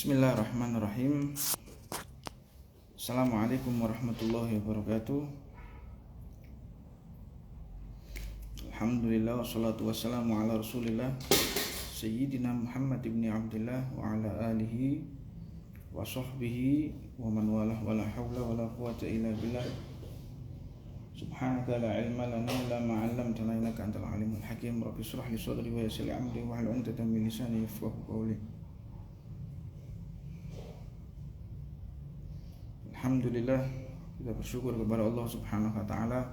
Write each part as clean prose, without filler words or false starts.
Bismillahirrahmanirrahim. Assalamualaikum warahmatullahi wabarakatuh. Alhamdulillah wassalatu wassalamu ala rasulillah Sayyidina Muhammad ibn Abdillah wa ala alihi wa sahbihi wa man walah wa la hawla wa la quwata illa billah. Subhanaka la ilma lana illa ma 'allamtana innaka antal alimul hakim. Rabbi shrah li sadri wa yassir li amri wahlul 'uqdatam min lisani yafqahu qawli. Alhamdulillah, kita bersyukur kepada Allah Subhanahu wa taala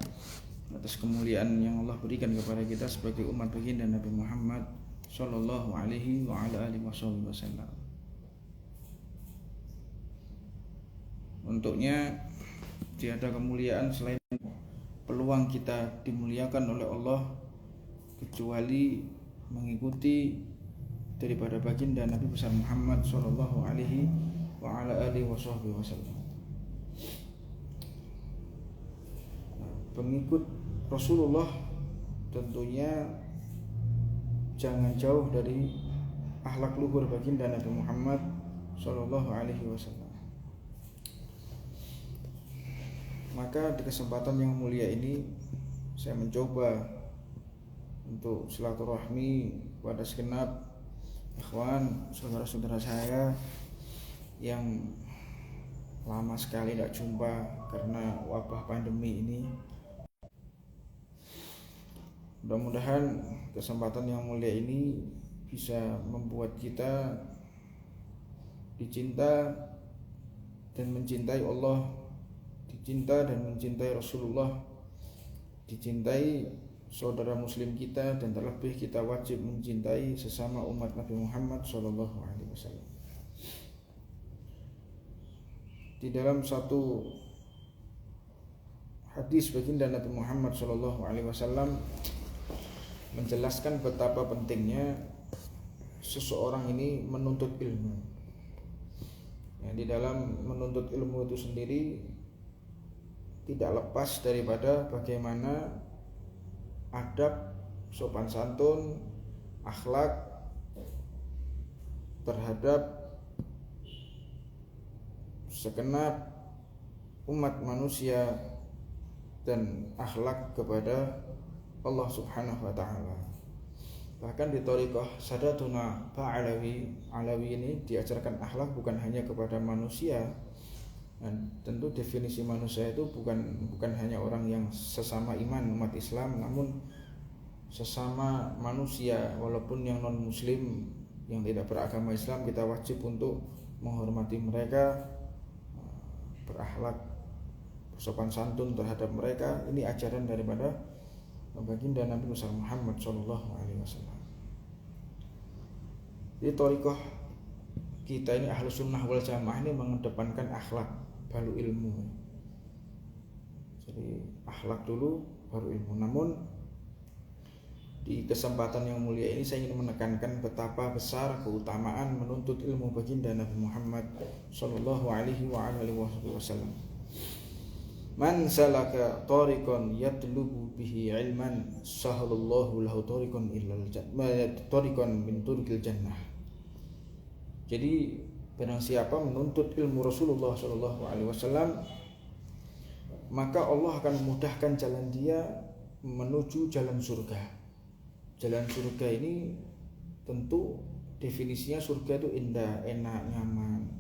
atas kemuliaan yang Allah berikan kepada kita sebagai umat baginda Nabi Muhammad sallallahu alaihi wa ala alihi wasallam. Untuknya tiada kemuliaan selain peluang kita dimuliakan oleh Allah kecuali mengikuti daripada baginda Nabi besar Muhammad sallallahu alaihi wa ala alihi wasallam. Pengikut Rasulullah tentunya jangan jauh dari akhlak luhur baginda Nabi Muhammad sallallahu alaihi wasallam. Maka di kesempatan yang mulia ini saya mencoba untuk silaturahmi pada segenap ikhwan, saudara-saudara saya yang lama sekali tidak jumpa karena wabah pandemi ini. Mudah-mudahan kesempatan yang mulia ini bisa membuat kita dicinta dan mencintai Allah, dicinta dan mencintai Rasulullah, dicintai saudara muslim kita, dan terlebih kita wajib mencintai sesama umat Nabi Muhammad sallallahu alaihi wasallam. Di dalam satu hadis baginda Nabi Muhammad sallallahu alaihi wasallam menjelaskan betapa pentingnya seseorang ini menuntut ilmu. Ya, di dalam menuntut ilmu itu sendiri tidak lepas daripada bagaimana adab, sopan santun, akhlak terhadap segenap umat manusia dan akhlak kepada Allah Subhanahu wa taala. Bahkan di thariqah Sadatuna Ba'alawi ini diajarkan akhlak bukan hanya kepada manusia. Dan tentu definisi manusia itu bukan hanya orang yang sesama iman umat Islam, namun sesama manusia walaupun yang non muslim yang tidak beragama Islam, kita wajib untuk menghormati mereka, berakhlak bersopan santun terhadap mereka. Ini ajaran daripada baginda Nabi Muhammad sallallahu alaihi wasallam. Di thariqah kita ini Ahlus Sunnah wal Jamaah ini mengedepankan akhlak baru ilmu. Jadi akhlak dulu baru ilmu. Namun di kesempatan yang mulia ini saya ingin menekankan betapa besar keutamaan menuntut ilmu baginda Nabi Muhammad sallallahu alaihi wa alihi wasallam. Man salaka tariqan yatlubu bihi ilman sahalallahu lahu tariqan ilal jannah, tariqan min turqil jannah. Jadi barang siapa menuntut ilmu Rasulullah sallallahu alaihi wasallam, maka Allah akan memudahkan jalan dia menuju jalan surga. Jalan surga ini tentu definisinya surga itu indah, enak, nyaman.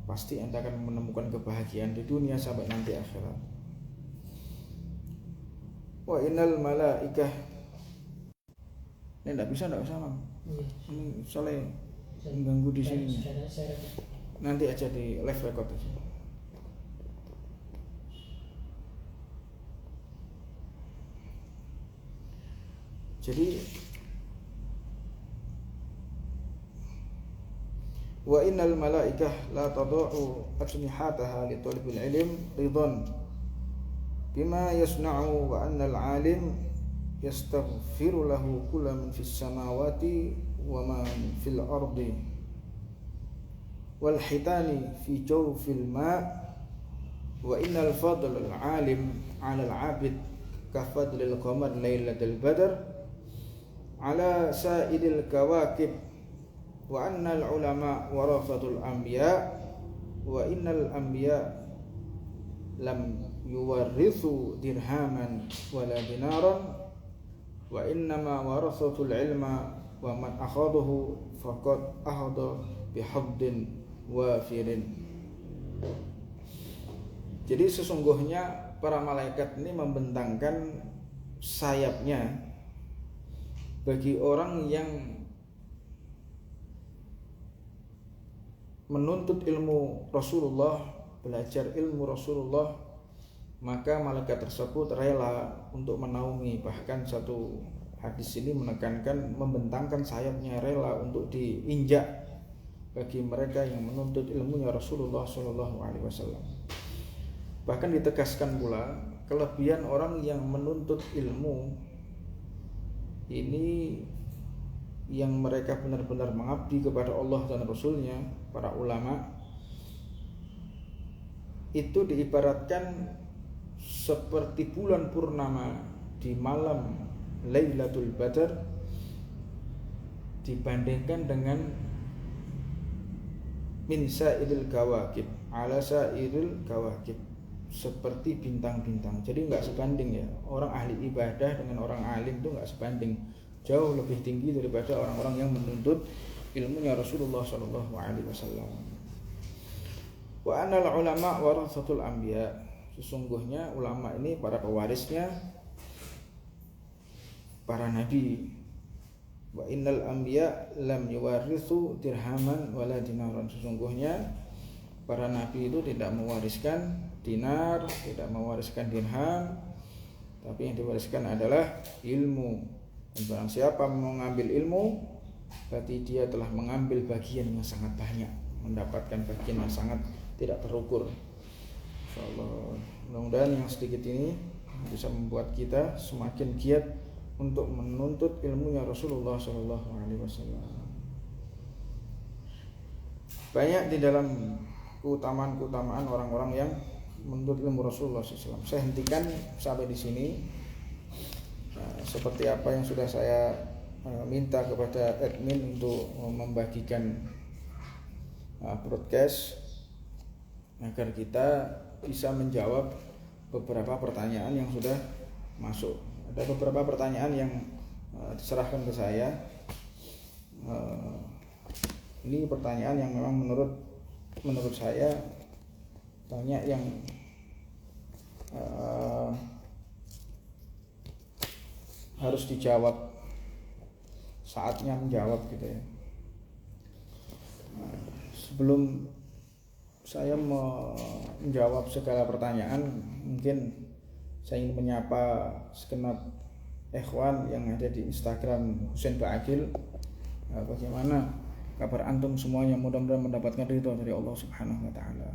Pasti Anda akan menemukan kebahagiaan di dunia sampai nanti akhirat. Wa innal malaikah. Ini enggak usah Mam. Ini soalnya mengganggu di sini. Nanti aja di live record aja. Jadi wa innal malaikah la tad'u ajnihataha li talabil ilm ridan bima yasna'u wa annal alim yastaghfiru lahu kullu man fis samawati wa man fil ardi wal hitani fi jawfil ma' wa innal fadlal alim 'ala al 'abid ka fadlil qamar lailatul badr 'ala sa'idil kawakib wa annal ulama warathatul anbiya wa innal anbiya lam yuwarrithu dirhaman wala dinaran wa innama warathatul ilma wa man akhadahu faqad akhadha bihaddin wafirin. Jadi sesungguhnya para malaikat ini membentangkan sayapnya bagi orang yang menuntut ilmu Rasulullah, belajar ilmu Rasulullah, maka malaikat tersebut rela untuk menaungi. Bahkan satu hadis ini menekankan membentangkan sayapnya, rela untuk diinjak bagi mereka yang menuntut ilmunya Rasulullah SAW. Bahkan ditegaskan pula kelebihan orang yang menuntut ilmu ini, yang mereka benar-benar mengabdi kepada Allah dan Rasulnya, para ulama, itu diibaratkan seperti bulan purnama di malam Lailatul Badar dibandingkan dengan min sa'iril kawakib ala sa'iril kawakib, seperti bintang-bintang. Jadi nggak sebanding ya, orang ahli ibadah dengan orang alim itu nggak sebanding, jauh lebih tinggi daripada orang-orang yang menuntut ilmunya Rasulullah SAW. Wa anal ulama warathatul anbiya, sesungguhnya ulama ini para pewarisnya para nabi. Wa innal anbiya lam yuwarithu dirhaman wala dinaran, sesungguhnya para nabi itu tidak mewariskan dinar, tidak mewariskan dirham, tapi yang diwariskan adalah ilmu. Dan barang siapa mengambil ilmu, berarti dia telah mengambil bagian yang sangat banyak, mendapatkan bagian yang sangat tidak terukur. Insyaallah, mudah-mudahan yang sedikit ini bisa membuat kita semakin giat untuk menuntut ilmunya Rasulullah SAW. Banyak di dalam keutamaan-keutamaan orang-orang yang menuntut ilmu Rasulullah SAW. Saya hentikan sampai di sini. Seperti apa yang sudah saya minta kepada admin untuk membagikan broadcast agar kita bisa menjawab beberapa pertanyaan yang sudah masuk. Ada beberapa pertanyaan yang diserahkan ke saya. Ini pertanyaan yang memang menurut saya banyak yang harus dijawab, saatnya menjawab gitu ya. Sebelum saya menjawab segala pertanyaan, mungkin saya ingin menyapa segenap ikhwan yang ada di Instagram Husain Ba'akil. Bagaimana kabar antum semuanya? Mudah-mudahan mendapatkan ridho dari Allah Subhanahu wa taala.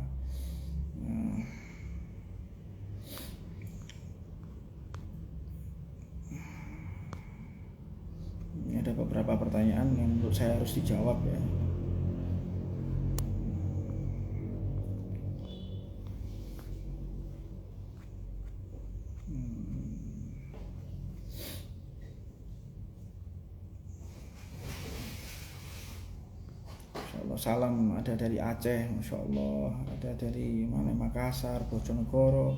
Ini ada beberapa pertanyaan yang menurut saya harus dijawab ya. Salam ada dari Aceh, Masya Allah, ada dari mana, Makassar, Bojonegoro,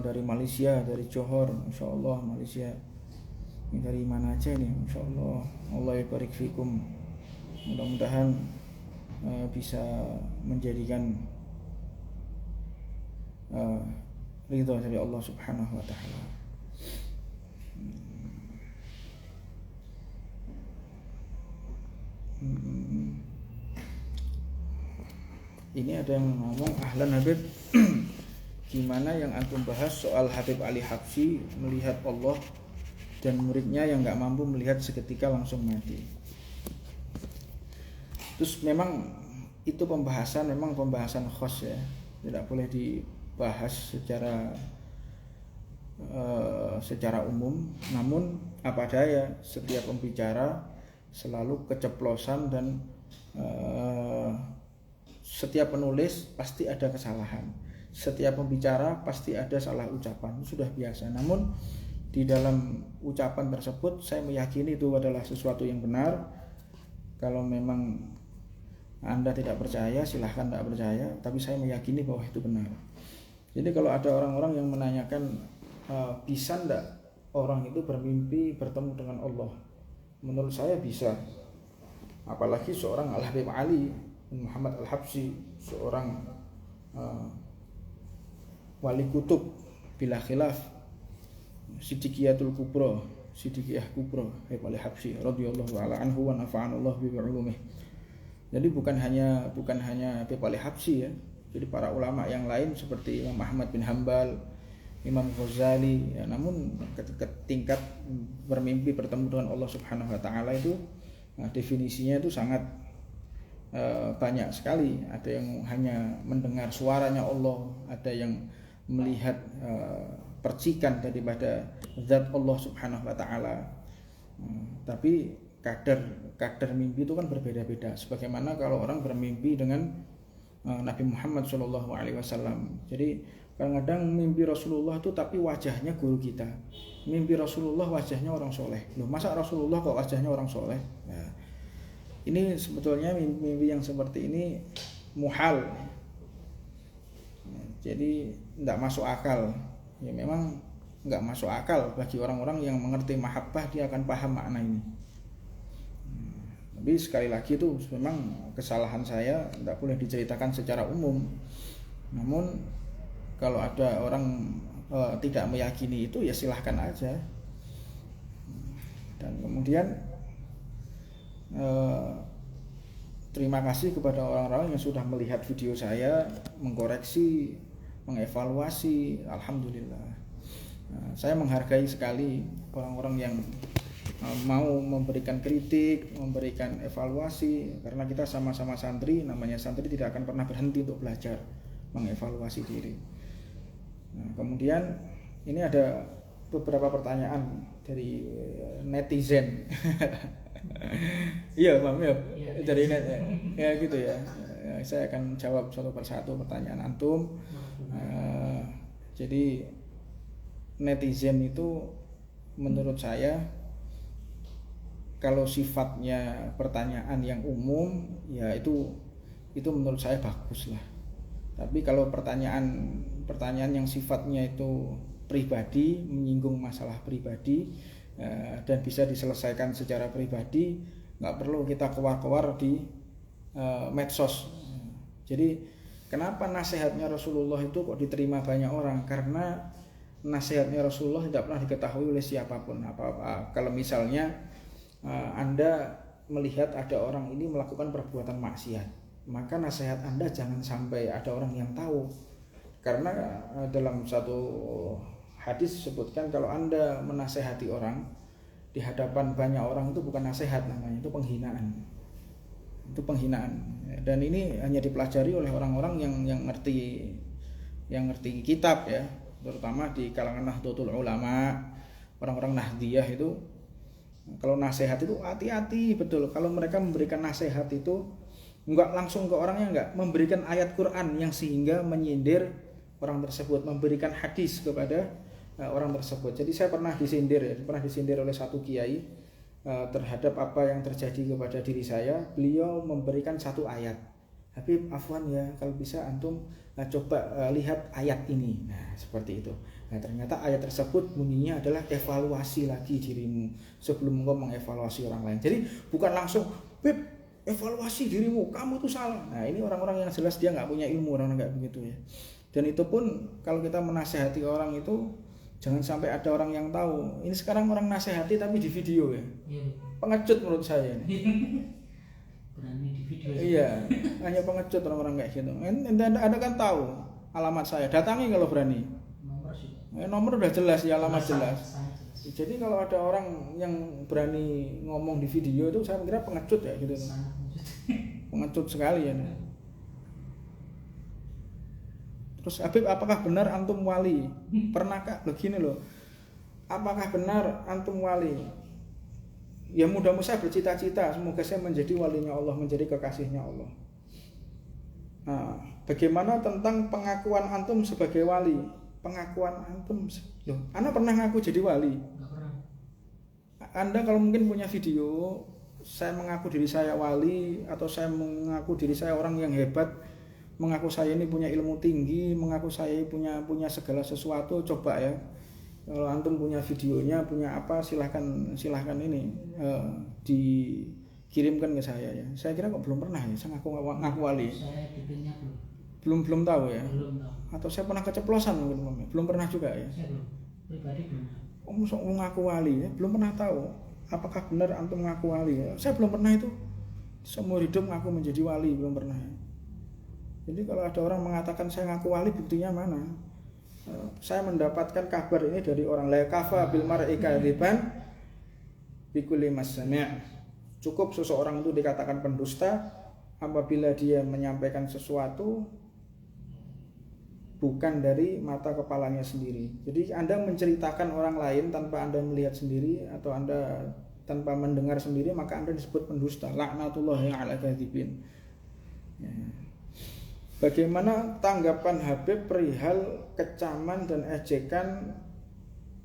dari Malaysia, dari Johor, Masya Allah, Malaysia. Ini dari mana aja nih, Masya Allah. Allah barik fikum. Mudah-mudahan bisa menjadikan ridho dari Allah Subhanahu wa taala. Ini ada yang ngomong, ahlan Habib, gimana yang antum bahas soal Habib Ali Habsyi melihat Allah dan muridnya yang gak mampu melihat seketika langsung mati. Terus memang itu pembahasan khas ya, tidak boleh dibahas secara umum. Namun apa daya, setiap pembicara selalu keceplosan dan setiap penulis pasti ada kesalahan, setiap pembicara pasti ada salah ucapan, sudah biasa. Namun di dalam ucapan tersebut saya meyakini itu adalah sesuatu yang benar, Kalau memang Anda tidak percaya, silahkan tidak percaya, tapi saya meyakini bahwa itu benar. Jadi kalau ada orang-orang yang menanyakan bisa tidak orang itu bermimpi bertemu dengan Allah, menurut saya bisa. Apalagi seorang Al-Habib Ali Muhammad Al-Habsyi, seorang wali kutub bila khilaf, Siddiqiyatul Kubra, Siddiqiyah Kubra Habib Al-Habsyi radhiyallahu ta'ala anhu wa nafa'anallahu bi ulumih. Jadi bukan hanya Habib Al-Habsyi ya. Jadi para ulama yang lain seperti Imam Ahmad bin Hambal, Imam Ghazali ya, namun ketika tingkat bermimpi bertemu dengan Allah Subhanahu wa taala itu definisinya itu sangat banyak sekali. Ada yang hanya mendengar suaranya Allah, ada yang melihat percikan daripada zat Allah Subhanahu wa taala. Tapi kadar mimpi itu kan berbeda-beda. Sebagaimana kalau orang bermimpi dengan Nabi Muhammad SAW. Jadi kadang-kadang mimpi Rasulullah itu tapi wajahnya guru kita. Mimpi Rasulullah wajahnya orang soleh. Loh, masa Rasulullah kok wajahnya orang soleh? Nah, ini sebetulnya mimpi yang seperti ini muhal. Jadi tidak masuk akal. Ya memang nggak masuk akal bagi orang-orang yang mengerti mahabbah, dia akan paham makna ini. Tapi sekali lagi itu memang kesalahan saya, tidak boleh diceritakan secara umum. Namun kalau ada orang tidak meyakini itu ya silahkan aja. Dan kemudian terima kasih kepada orang-orang yang sudah melihat video saya, mengkoreksi, mengevaluasi. Alhamdulillah. Saya menghargai sekali orang-orang yang mau memberikan kritik, memberikan evaluasi, karena kita sama-sama santri. Namanya santri tidak akan pernah berhenti untuk belajar, mengevaluasi diri. Nah, kemudian ini ada beberapa pertanyaan dari netizen. Iya, Mam, ya. Dari net ya gitu ya. Saya akan jawab satu persatu pertanyaan antum. Jadi netizen itu menurut saya kalau sifatnya pertanyaan yang umum ya itu menurut saya bagus lah. Tapi kalau pertanyaan yang sifatnya itu pribadi, menyinggung masalah pribadi dan bisa diselesaikan secara pribadi, nggak perlu kita keluar-keluar di medsos. Jadi kenapa nasihatnya Rasulullah itu kok diterima banyak orang? Karena nasihatnya Rasulullah tidak pernah diketahui oleh siapapun. Kalau misalnya Anda melihat ada orang ini melakukan perbuatan maksiat, maka nasihat Anda jangan sampai ada orang yang tahu. Karena dalam satu hadis disebutkan kalau Anda menasehati orang di hadapan banyak orang itu bukan nasihat namanya, itu penghinaan. Itu penghinaan. Dan ini hanya dipelajari oleh orang-orang yang ngerti kitab ya, terutama di kalangan Nahdlatul Ulama, orang-orang Nahdiyah itu. Kalau nasihat itu hati-hati betul. Kalau mereka memberikan nasihat itu enggak langsung ke orangnya, enggak, memberikan ayat Quran yang sehingga menyindir orang tersebut, memberikan hadis kepada orang tersebut. Jadi saya pernah disindir oleh satu kiai terhadap apa yang terjadi kepada diri saya. Beliau memberikan satu ayat. Habib, afwan ya, kalau bisa antum coba lihat ayat ini. Nah, seperti itu. Nah, ternyata ayat tersebut bunyinya adalah evaluasi lagi dirimu sebelum engkau mengevaluasi orang lain. Jadi bukan langsung, Beb, evaluasi dirimu, kamu tuh salah. Nah, ini orang-orang yang jelas dia nggak punya ilmu, orang nggak begitu ya. Dan itu pun kalau kita menasehati orang itu jangan sampai ada orang yang tahu. Ini sekarang orang nasehati tapi di video ya. Pengecut menurut saya ini. Berani di video. Iya, hanya pengecut orang-orang kayak gitu. Anda kan tahu alamat saya, datangi kalau berani. Nomor udah jelas ya, alamat jelas. Jadi kalau ada orang yang berani ngomong di video itu saya kira pengecut ya gitu. Pengecut sekali ya. Terus Habib, apakah benar antum wali? Pernahkah begini loh? Apakah benar antum wali? Ya mudah-mudahan saya bercita-cita semoga saya menjadi walinya Allah, menjadi kekasihnya Allah. Nah, bagaimana tentang pengakuan antum sebagai wali? Pengakuan antum, Anda pernah ngaku jadi wali? Enggak pernah. Anda kalau mungkin punya video saya mengaku diri saya wali atau saya mengaku diri saya orang yang hebat, mengaku saya ini punya ilmu tinggi, mengaku saya punya segala sesuatu, coba ya. Kalau antum punya videonya, punya apa, silahkan ini dikirimkan ke saya ya. Saya kira kok belum pernah ya, saya ngaku wali. Saya tipenya Belum tahu ya. belum tahu. Atau saya pernah keceplosan mungkin, belum pernah juga ya. Saya belum, pribadi belum. Sok ngaku wali ya, belum pernah tahu. Apakah benar antum ngaku wali ya? Saya belum pernah itu. Seumur hidup ngaku menjadi wali belum pernah ya. Jadi kalau ada orang mengatakan saya ngaku wali, buktinya mana? Saya mendapatkan kabar ini dari orang la kafa bil mar'i kadziban bi kulli masami'. Cukup seseorang itu dikatakan pendusta apabila dia menyampaikan sesuatu bukan dari mata kepalanya sendiri. Jadi Anda menceritakan orang lain tanpa Anda melihat sendiri atau Anda tanpa mendengar sendiri, maka Anda disebut pendusta. Laknatullahi 'ala kadzibin. Ya. Bagaimana tanggapan Habib perihal kecaman dan ejekan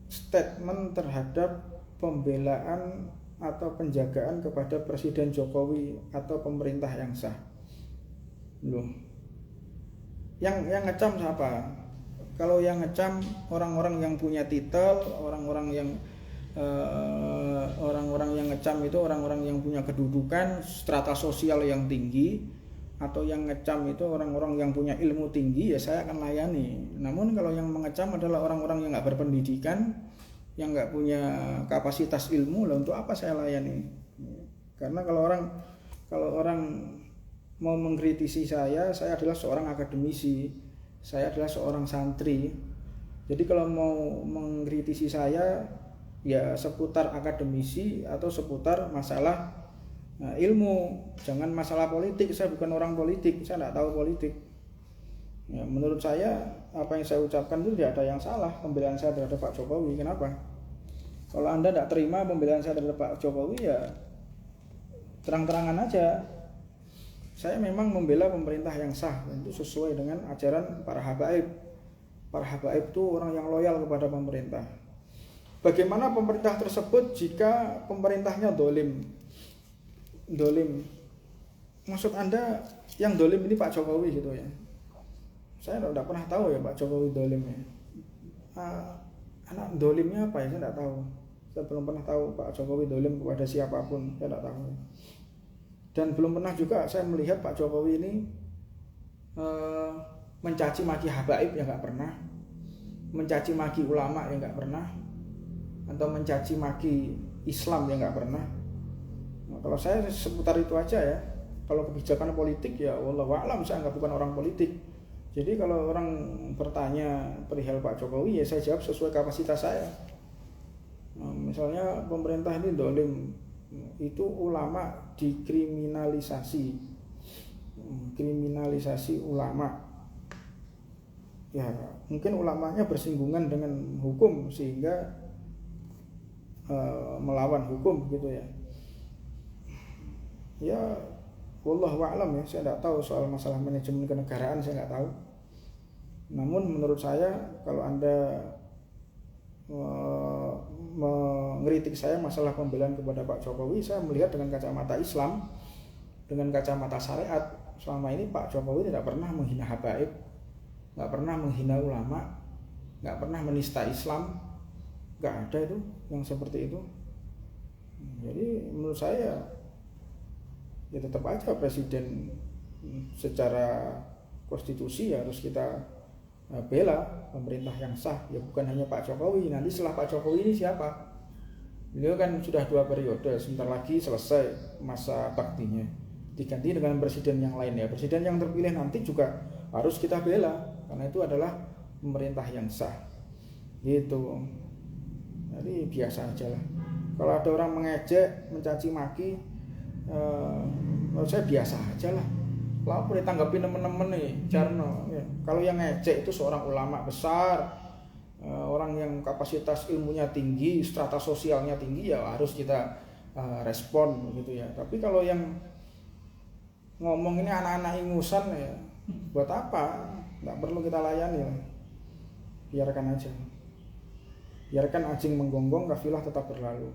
statement terhadap pembelaan atau penjagaan kepada Presiden Jokowi atau pemerintah yang sah? Belum. Yang ngecam siapa? Kalau yang ngecam orang-orang yang punya titel, orang-orang yang ngecam itu orang-orang yang punya kedudukan, strata sosial yang tinggi, atau yang ngecam itu orang-orang yang punya ilmu tinggi, ya saya akan layani. Namun kalau yang mengecam adalah orang-orang yang nggak berpendidikan, yang nggak punya kapasitas ilmu, lah untuk apa saya layani? Karena kalau orang mau mengkritisi saya adalah seorang akademisi, saya adalah seorang santri. Jadi kalau mau mengkritisi saya, ya seputar akademisi atau seputar masalah ilmu, jangan masalah politik. Saya bukan orang politik, saya tidak tahu politik. Ya, menurut saya apa yang saya ucapkan itu tidak ada yang salah, pembelaan saya terhadap Pak Jokowi. Kenapa? Kalau Anda tidak terima pembelaan saya terhadap Pak Jokowi, ya terang-terangan aja. Saya memang membela pemerintah yang sah, itu sesuai dengan ajaran para habaib. Para habaib itu orang yang loyal kepada pemerintah. Bagaimana pemerintah tersebut jika pemerintahnya dolim? Maksud Anda yang dolim ini Pak Jokowi gitu ya? Saya tidak pernah tahu ya Pak Jokowi dolim ya. Anak dolimnya apa ya, saya tidak tahu. Saya belum pernah tahu Pak Jokowi dolim kepada siapapun, saya tidak tahu. Dan belum pernah juga saya melihat Pak Jokowi ini mencaci maki habaib, yang nggak pernah. Mencaci maki ulama, yang nggak pernah. Atau mencaci maki Islam, yang nggak pernah. Nah, kalau saya seputar itu aja ya. Kalau kebijakan politik ya wallahu a'lam, saya bukan orang politik. Jadi kalau orang bertanya perihal Pak Jokowi, ya saya jawab sesuai kapasitas saya. Nah, misalnya pemerintah ini dolim, itu ulama dikriminalisasi, kriminalisasi ulama. Ya mungkin ulamanya bersinggungan dengan hukum sehingga melawan hukum gitu ya. Ya wallahu a'lam ya, saya tidak tahu soal masalah manajemen kenegaraan, saya nggak tahu. Namun menurut saya kalau Anda mengkritik saya masalah pembelaan kepada Pak Jokowi, saya melihat dengan kacamata Islam, dengan kacamata syariat. Selama ini Pak Jokowi tidak pernah menghina habaib, nggak pernah menghina ulama, nggak pernah menista Islam, nggak ada itu yang seperti itu. Jadi menurut saya ya tetap aja presiden secara konstitusi harus kita bela pemerintah yang sah, ya bukan hanya Pak Jokowi. Nanti setelah Pak Jokowi ini siapa? Beliau kan sudah 2 periode, sebentar lagi selesai masa baktinya, diganti dengan presiden yang lain ya. Presiden yang terpilih nanti juga harus kita bela karena itu adalah pemerintah yang sah gitu. Jadi biasa aja lah. Kalau ada orang mengejek, mencaci maki, menurut saya biasa aja lah. Lalu ditanggapi teman-teman nih, Jarno. Ya. Kalau yang ngejek itu seorang ulama besar, orang yang kapasitas ilmunya tinggi, strata sosialnya tinggi, ya harus kita respon gitu ya. Tapi kalau yang ngomong ini anak-anak ingusan ya, buat apa? Nggak perlu kita layani ya. Biarkan aja. Biarkan anjing menggonggong, kafilah tetap berlalu.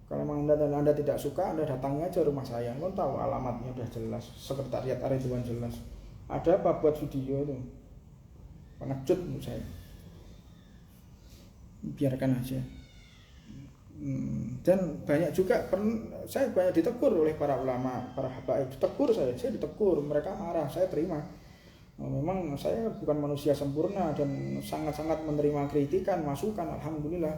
Kalau memang anda tidak suka, anda datangi aja rumah saya. Anda tahu alamatnya udah jelas, sekretariat Ar-Ridwan jelas. Ada apa buat video itu? Pengecut menurut saya. Biarkan aja. Dan banyak juga saya banyak ditegur oleh para ulama, para habaib. Ditegur saya ditegur, mereka marah, saya terima. Memang saya bukan manusia sempurna dan sangat-sangat menerima kritikan, masukan. Alhamdulillah,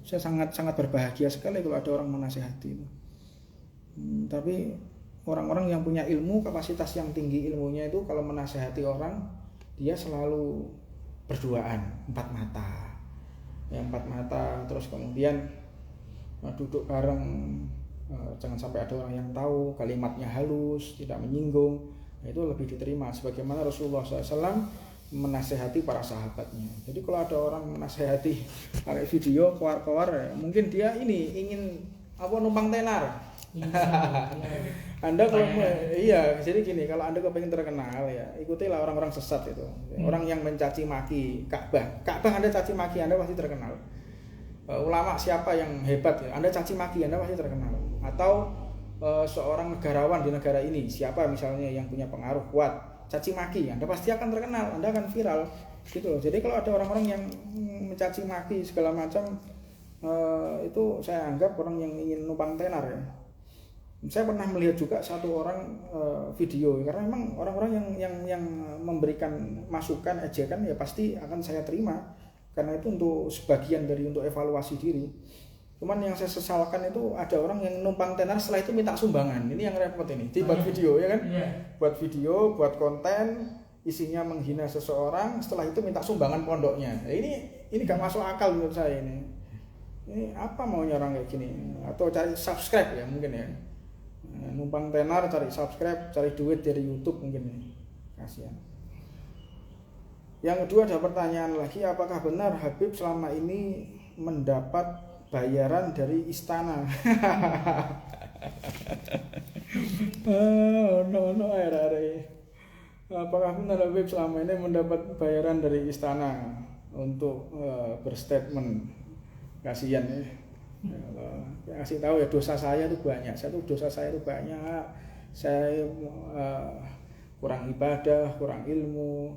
saya sangat-sangat berbahagia sekali kalau ada orang menasihati. Tapi orang-orang yang punya ilmu, kapasitas yang tinggi ilmunya itu kalau menasihati orang, dia selalu berduaan, empat mata, terus kemudian duduk bareng, jangan sampai ada orang yang tahu, kalimatnya halus, tidak menyinggung. Itu lebih diterima sebagaimana Rasulullah SAW menasehati para sahabatnya. Jadi kalau ada orang menasehati pakai video keluar-keluar, mungkin dia ini ingin numpang tenar. Anda kalau jadi gini, kalau Anda kepengen terkenal ya, ikutilah orang-orang sesat itu. Orang yang mencaci maki Ka'bah Anda caci maki, Anda pasti terkenal. Ulama siapa yang hebat ya, Anda caci maki, Anda pasti terkenal. Atau seorang negarawan di negara ini, siapa misalnya yang punya pengaruh kuat, caci maki, Anda pasti akan terkenal, Anda akan viral gitu loh. Jadi kalau ada orang-orang yang mencaci maki segala macam, itu saya anggap orang yang ingin numpang tenar ya. Saya pernah melihat juga satu orang video, karena memang orang-orang yang memberikan masukan, ejekan ya pasti akan saya terima, karena itu untuk sebagian dari untuk evaluasi diri. Cuman yang saya sesalkan itu ada orang yang numpang tenar, setelah itu minta sumbangan. Ini yang repot ini. Dibuat video ya kan? Buat video, buat konten, isinya menghina seseorang, setelah itu minta sumbangan pondoknya. Ini gak masuk akal menurut saya ini. Ini apa maunya orang kayak gini? Atau cari subscribe ya mungkin ya. Numpang tenar, cari subscribe, cari duit dari YouTube mungkin ini. Kasihan. Yang kedua ada pertanyaan lagi, apakah benar Habib selama ini mendapat bayaran dari istana? Apakah benar Habib selama ini mendapat bayaran dari istana untuk berstatement? Kasihan ya. Kasih tahu ya, dosa saya itu banyak. Dosa saya itu banyak. Saya kurang ibadah, kurang ilmu,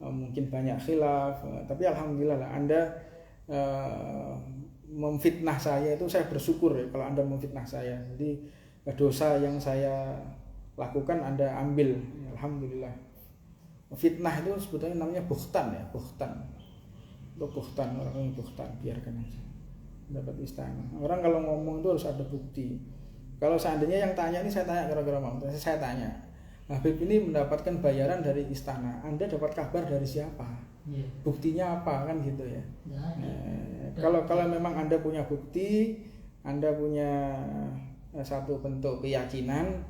mungkin banyak khilaf. Tapi alhamdulillah lah, Anda memfitnah saya itu, saya bersyukur ya kalau Anda memfitnah saya. Jadi dosa yang saya lakukan Anda ambil, alhamdulillah. Fitnah itu sebetulnya namanya buhtan ya, buhtan. Itu buhtan, orang yang buhtan, biarkan aja. Dapat istana. Orang kalau ngomong itu harus ada bukti. Kalau seandainya yang tanya ini, saya tanya kira-kira mau, saya tanya, Habib ini mendapatkan bayaran dari istana, Anda dapat kabar dari siapa? Buktinya apa kan gitu ya? Kalau memang Anda punya bukti, Anda punya satu bentuk keyakinan,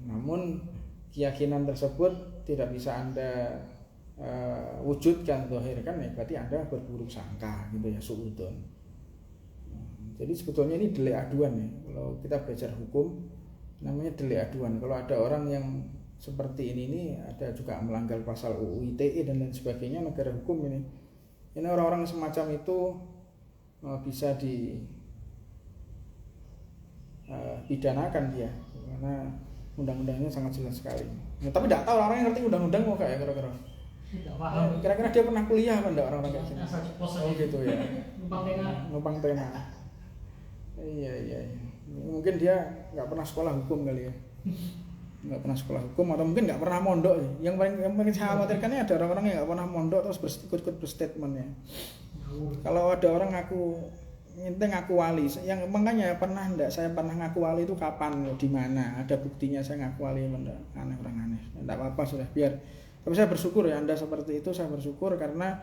namun keyakinan tersebut tidak bisa Anda wujudkan, zahirkan, ya berarti Anda berburuk sangka gitu ya, suudzon. Jadi sebetulnya ini delik aduan ya. Kalau kita belajar hukum namanya delik aduan. Kalau ada orang yang seperti ini ada juga melanggar pasal UU ITE dan lain sebagainya, negara hukum ini. Ini orang-orang semacam itu bisa dipidanakan dia, karena undang-undangnya sangat jelas sekali. Nah, tapi tidak tahu orang yang ngerti undang-undang kok kayak kira-kira. Tidak paham. Kira-kira dia pernah kuliah apa enggak orang-orang kayak gini? Oh gitu ya. Numpang tenar. Iya. Mungkin dia nggak pernah sekolah hukum kali ya. Nggak pernah sekolah hukum, atau mungkin nggak pernah mondok. Yang paling saya khawatirkan ini ada orang-orang yang nggak pernah mondok terus ikut berstatement ya. Kalau ada orang ngaku wali, yang makanya saya pernah ngaku wali itu kapan, di mana, ada buktinya saya ngaku wali, aneh, orang aneh. Tidak apa-apa sudah, biar. Tapi saya bersyukur ya Anda seperti itu, saya bersyukur karena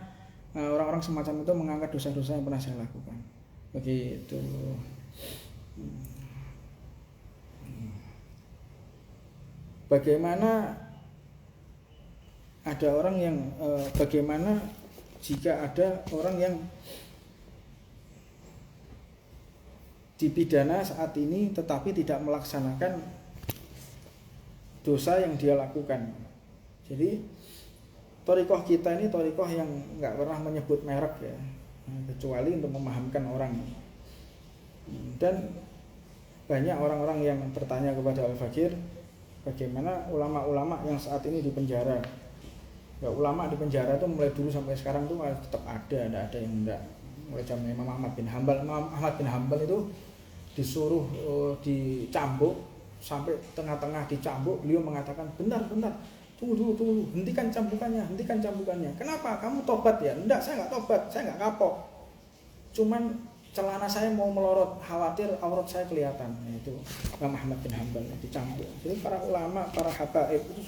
orang-orang semacam itu mengangkat dosa-dosa yang pernah saya lakukan. Begitu. Bagaimana ada orang yang bagaimana jika ada orang yang dipidana saat ini tetapi tidak melaksanakan dosa yang dia lakukan? Jadi thariqah kita ini thariqah yang nggak pernah menyebut merek ya, kecuali untuk memahamkan orang. Dan banyak orang-orang yang bertanya kepada Al-Fakir, bagaimana ulama-ulama yang saat ini di penjara. Ya, ulama di penjara itu mulai dulu sampai sekarang tuh tetap ada, tidak ada yang enggak. Mulai zaman Imam Ahmad bin Hanbal. Imam Ahmad bin Hanbal itu disuruh dicambuk, sampai tengah-tengah dicambuk, beliau mengatakan, bentar, tunggu, hentikan cambukannya. Kenapa? Kamu tobat ya? Enggak, saya enggak tobat, saya enggak kapok. Cuman celana saya mau melorot, khawatir aurat saya kelihatan. Itu Imam Ahmad bin Hanbal dicambuk. Jadi para ulama, para habaib itu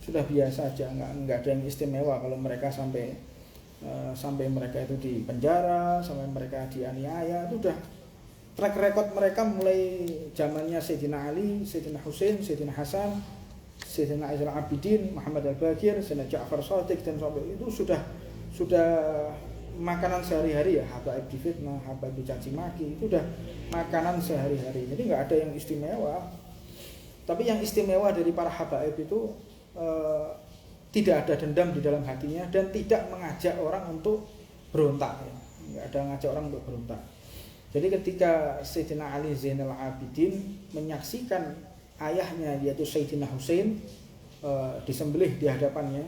sudah biasa aja, enggak ada yang istimewa kalau mereka sampai mereka itu di penjara, sampai mereka dianiaya. Itu udah track record mereka mulai zamannya Sayyidina Ali, Sayyidina Husain, Sayyidina Hasan, Sayyidina Aizal Abidin, Muhammad Al-Baqir, Sayyidina Ja'far Shadiq, dan sampai itu sudah makanan sehari-hari ya. Habaib difitnah, habaib dicaci maki, itu udah makanan sehari-hari. Jadi nggak ada yang istimewa. Tapi yang istimewa dari para habaib itu tidak ada dendam di dalam hatinya dan tidak mengajak orang untuk berontak ya. Nggak ada ngajak orang untuk berontak. Jadi ketika Sayyidina Ali Zainal Abidin menyaksikan ayahnya yaitu Sayyidina Husain disembelih di hadapannya,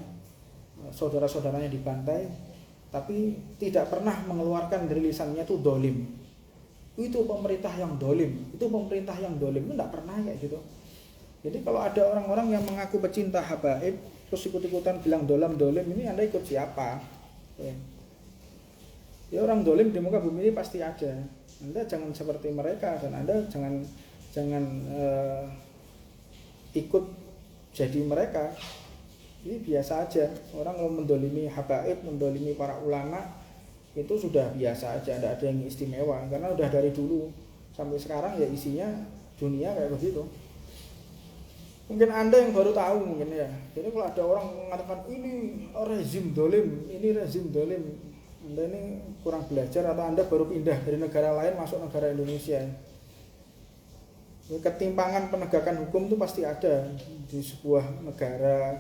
saudara-saudaranya dibantai, tapi tidak pernah mengeluarkan dari lisannya itu dolim. Itu pemerintah yang dolim, itu tidak pernah kayak gitu. Jadi kalau ada orang-orang yang mengaku pecinta habaib terus ikut-ikutan bilang dolim, ini Anda ikut siapa? Ya orang dolim di muka bumi ini pasti ada. Anda jangan seperti mereka dan Anda jangan ikut jadi mereka. Ini biasa aja. Orang kalau mendolimi habaib, mendolimi para ulama itu sudah biasa aja, tidak ada yang istimewa. Karena udah dari dulu sampai sekarang ya isinya dunia kayak begitu. Mungkin Anda yang baru tahu mungkin ya. Jadi kalau ada orang mengatakan ini rezim dolim, Anda ini kurang belajar atau Anda baru pindah dari negara lain masuk negara Indonesia. Ketimpangan penegakan hukum itu pasti ada di sebuah negara,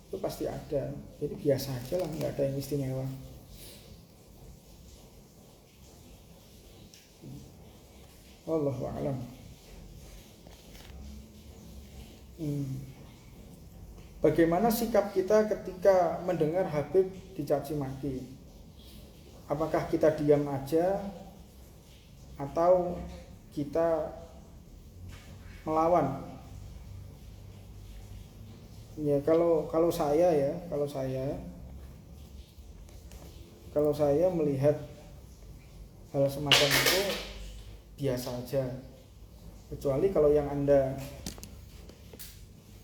itu pasti ada. Jadi biasa aja lah, nggak ada yang istimewa. Wallahu a'lam. Bagaimana sikap kita ketika mendengar Habib dicaci maki? Apakah kita diam aja atau kita melawan? Ya kalau saya melihat hal semacam itu biasa aja. Kecuali kalau yang Anda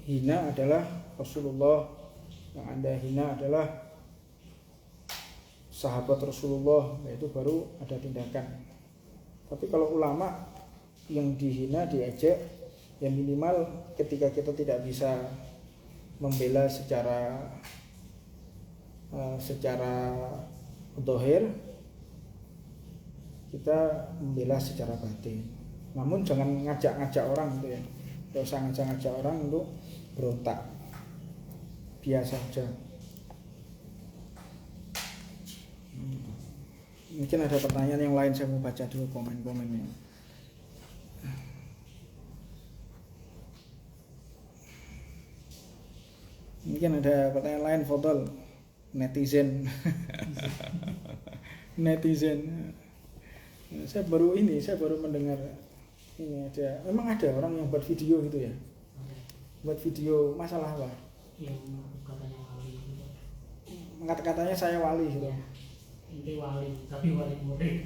hina adalah Rasulullah, yang Anda hina adalah sahabat Rasulullah, itu baru ada tindakan. Tapi kalau ulama yang dihina, diejek, ya minimal ketika kita tidak bisa membela secara zahir, kita membela secara batin. Namun jangan ngajak-ngajak orang gitu ya. Tidak usah ngajak-ngajak orang untuk berontak. Biasa aja. Mungkin ada pertanyaan yang lain, saya mau baca dulu komen-komennya. Mungkin ada pertanyaan lain, Fadol. Netizen. Saya baru mendengar ini memang ada orang yang buat video gitu ya. Buat video masalah apa? Yang katanya wali. Katanya saya wali gitu. Ini wali, tapi wali murid.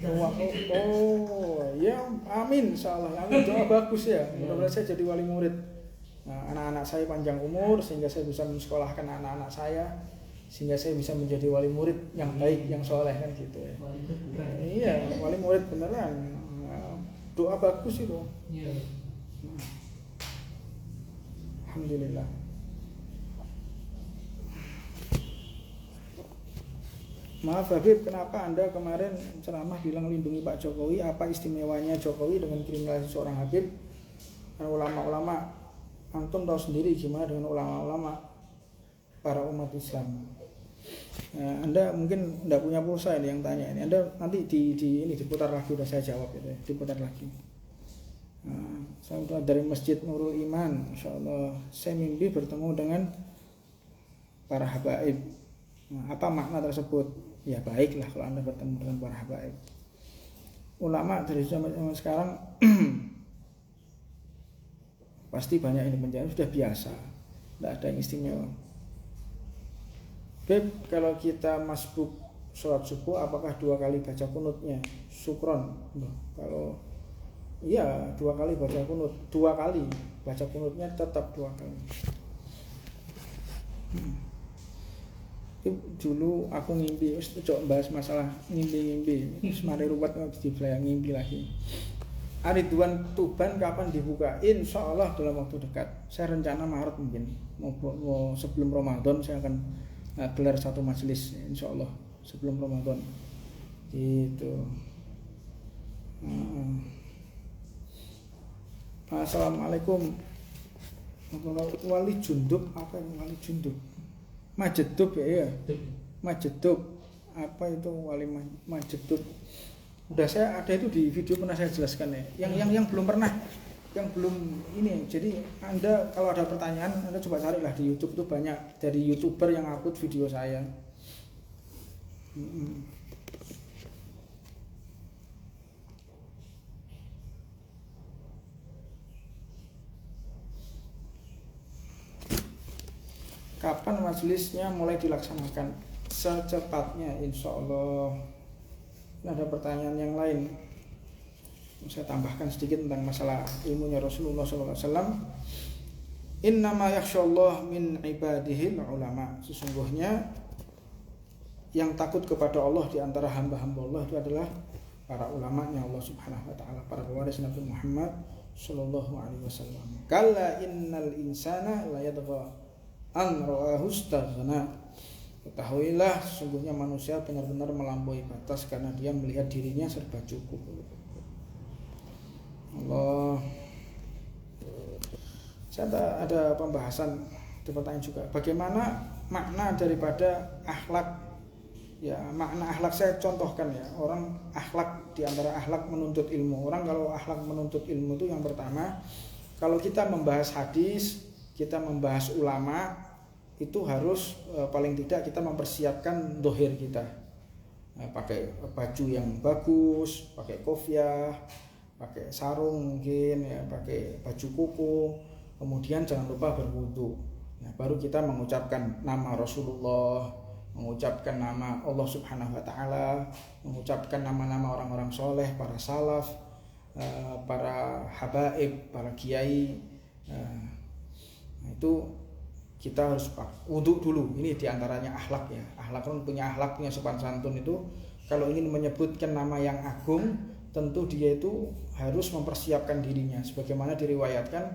Ya, amin, insyaallah. Amin, doa bagus ya. Mudah-mudahan saya jadi wali murid. Nah, anak-anak saya panjang umur sehingga saya bisa mensekolahkan anak-anak saya, sehingga saya bisa menjadi wali murid yang baik, yang soleh kan gitu ya. Iya, wali murid beneran. Doa bagus itu. Iya. Alhamdulillah. Maaf Habib, kenapa Anda kemarin ceramah bilang lindungi Pak Jokowi? Apa istimewanya Jokowi dengan kriminalisasi seorang Habib? Dan ulama-ulama, antum tahu sendiri gimana dengan ulama-ulama para umat Islam. Anda mungkin tidak punya pulsa ini yang tanya ini. Anda nanti di ini diputar lagi, udah saya jawab itu, diputar lagi. Saya dari Masjid Nurul Iman, insyaallah saya mimpi bertemu dengan para habaib. Apa makna tersebut? Ya baiklah kalau Anda bertemu dengan para habaib. Ulama dari zaman sekarang pasti banyak ini menjadi sudah biasa, tidak ada yang istimewa. Beb, kalau kita masbuk sholat subuh, apakah 2 kali baca kunutnya? Syukron. Kalau iya 2 kali baca kunut, 2 kali baca kunutnya tetap 2 kali. Dulu aku ngimpi, coba bahas masalah ngimpi-ngimpi. Semari ruwet dibelayang ngimpi lagi. Aridwan Tuban kapan dibuka? Insya Allah dalam waktu dekat. Saya rencana Maret mungkin. Mau sebelum Ramadan saya akan gelar satu majelis, insya Allah sebelum Ramadan. Gitu. Assalamualaikum. Wali Jundub, apa yang wali Jundub? Majedub ya. Majedub. Apa itu wali Majedub? Udah saya ada itu di video pernah saya jelaskan ya. Yang belum pernah, yang belum ini. Jadi Anda kalau ada pertanyaan Anda coba carilah di YouTube, itu banyak dari YouTuber yang upload video saya. Kapan majelisnya mulai dilaksanakan? Secepatnya insya Allah. Ada pertanyaan yang lain, saya tambahkan sedikit tentang masalah ilmunya Rasulullah SAW. Innama yakhshallah min ibadihil ulama. Sesungguhnya yang takut kepada Allah di antara hamba-hamba Allah itu adalah para ulamanya Allah Subhanahu wa taala, para pewaris Nabi Muhammad sallallahu alaihi wasallam. Kalla innal insana la yadgha an ra'ahu istaghna. Ketahuilah sesungguhnya manusia benar-benar melampaui batas karena dia melihat dirinya serba cukup. Allah. Saya ada pembahasan, ada pertanyaan juga. Bagaimana makna daripada akhlak? Ya, makna akhlak saya contohkan ya. Orang akhlak, di antara akhlak menuntut ilmu. Orang kalau akhlak menuntut ilmu itu yang pertama, kalau kita membahas hadis, kita membahas ulama, itu harus paling tidak kita mempersiapkan dohir kita, pakai baju yang bagus, pakai kopiah, pakai sarung mungkin ya, pakai baju kuku, kemudian jangan lupa berwudu. Nah, baru kita mengucapkan nama Rasulullah, mengucapkan nama Allah Subhanahu wa taala, mengucapkan nama-nama orang-orang soleh, para salaf, para habaib, para kiai. Nah, itu kita harus wudhu dulu. Ini diantaranya akhlak ya. Akhlak kan punya akhlak, punya sopan santun itu. Kalau ingin menyebutkan nama yang agung, tentu dia itu harus mempersiapkan dirinya. Sebagaimana diriwayatkan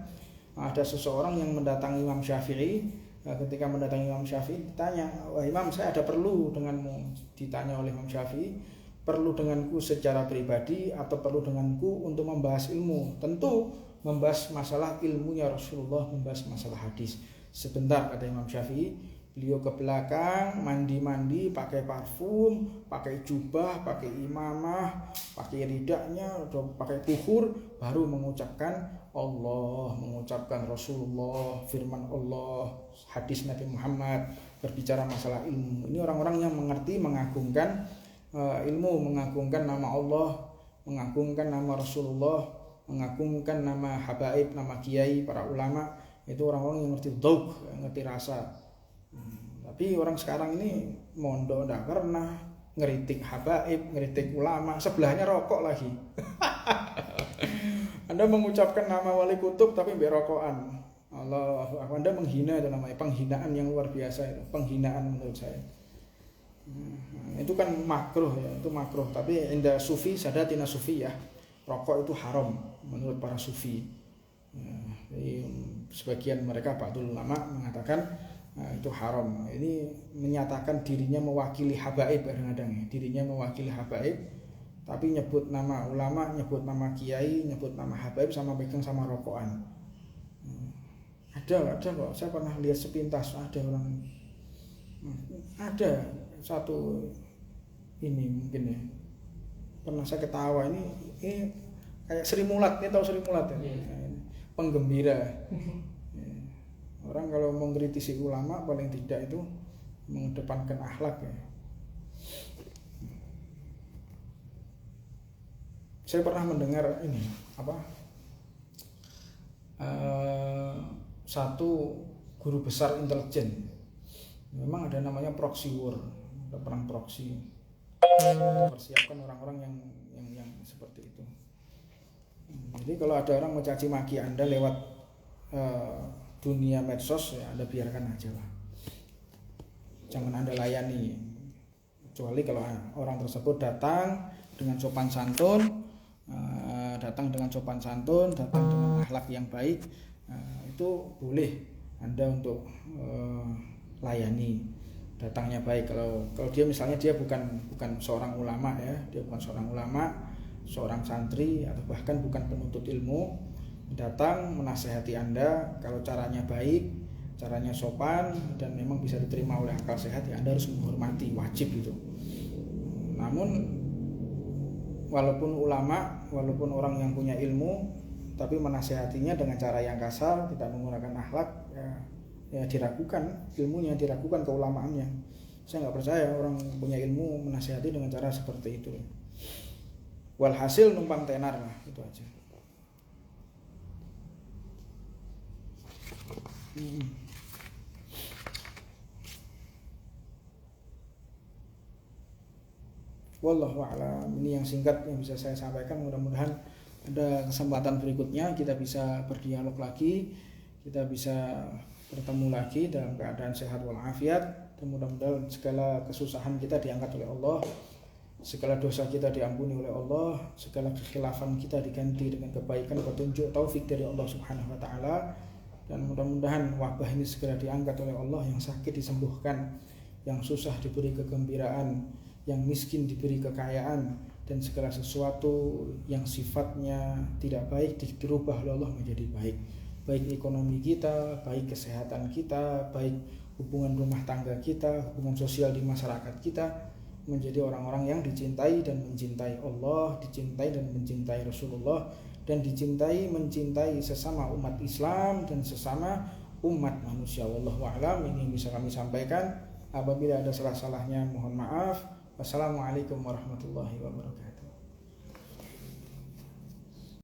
ada seseorang yang mendatangi Imam Syafi'i. Ketika mendatangi Imam Syafi'i ditanya, wah Imam, saya ada perlu denganmu. Ditanya oleh Imam Syafi'i, perlu denganku secara pribadi atau perlu denganku untuk membahas ilmu? Tentu membahas masalah ilmunya Rasulullah, membahas masalah hadis. Sebentar, kata Imam Syafi'i, beliau ke belakang mandi-mandi, pakai parfum, pakai jubah, pakai imamah, pakai ridaknya, pakai kuhur, baru mengucapkan Allah, mengucapkan Rasulullah, firman Allah, hadis Nabi Muhammad, berbicara masalah ilmu. Ini orang-orang yang mengerti, mengagungkan ilmu, mengagungkan nama Allah, mengagungkan nama Rasulullah, mengagungkan nama habaib, nama kiai, para ulama. Itu orang-orang yang ngerti dzauq, yang ngerti rasa. Tapi orang sekarang ini mondok ndak pernah, ngeritik habaib, ngeritik ulama, sebelahnya rokok lagi. Anda mengucapkan nama wali kutub tapi mbek rokokan. Allah, Anda menghina, itu namanya penghinaan yang luar biasa itu, penghinaan menurut saya. Itu kan makruh ya, itu makruh. Tapi indah sufi, sadatina sufi ya, rokok itu haram menurut para sufi. Jadi sebagian mereka ba'dul ulama mengatakan itu haram. Ini menyatakan dirinya mewakili habaib kadang-kadang ya. Dirinya mewakili habaib, tapi nyebut nama ulama, nyebut nama kiai, nyebut nama habaib sama pegang sama rokokan. Ada kok, saya pernah lihat sepintas ada orang, ada satu ini mungkin ya, pernah saya ketawa ini kayak Sri Mulat, tahu Sri Mulat ya? Penggembira. Orang kalau mengkritisi ulama paling tidak itu mengedepankan akhlak ya. Saya pernah mendengar ini satu guru besar intelijen, memang ada namanya proxy war, ada perang proxy, mempersiapkan orang-orang yang seperti itu. Jadi kalau ada orang mencaci maki Anda lewat dunia medsos, ya Anda biarkan aja lah, jangan Anda layani, kecuali kalau orang tersebut datang dengan sopan santun, datang dengan akhlak yang baik, itu boleh Anda untuk layani, datangnya baik. Kalau dia misalnya dia bukan seorang ulama ya, dia bukan seorang ulama, seorang santri atau bahkan bukan penuntut ilmu, datang menasehati Anda, kalau caranya baik, caranya sopan dan memang bisa diterima oleh akal sehat, ya Anda harus menghormati, wajib itu. Namun walaupun ulama, walaupun orang yang punya ilmu, tapi menasehatinya dengan cara yang kasar, tidak menggunakan akhlak, ya diragukan ilmunya, diragukan keulamaannya. Saya nggak percaya orang punya ilmu menasehati dengan cara seperti itu. Walhasil numpang tenar lah, itu aja. Wallahu a'lam. Ini yang singkat yang bisa saya sampaikan. Mudah-mudahan ada kesempatan berikutnya kita bisa berdialog lagi, kita bisa bertemu lagi dalam keadaan sehat walafiat, dan mudah-mudahan segala kesusahan kita diangkat oleh Allah, segala dosa kita diampuni oleh Allah, segala kekhilafan kita diganti dengan kebaikan, petunjuk, taufik dari Allah Subhanahu wa taala, dan mudah-mudahan wabah ini segera diangkat oleh Allah, yang sakit disembuhkan, yang susah diberi kegembiraan, yang miskin diberi kekayaan, dan segala sesuatu yang sifatnya tidak baik dirubah oleh Allah menjadi baik. Baik ekonomi kita, baik kesehatan kita, baik hubungan rumah tangga kita, hubungan sosial di masyarakat kita, menjadi orang-orang yang dicintai dan mencintai Allah, dicintai dan mencintai Rasulullah, dan dicintai mencintai sesama umat Islam dan sesama umat manusia. Wallahu a'lam. Ini yang bisa kami sampaikan. Apabila ada salah-salahnya mohon maaf. Wassalamualaikum warahmatullahi wabarakatuh.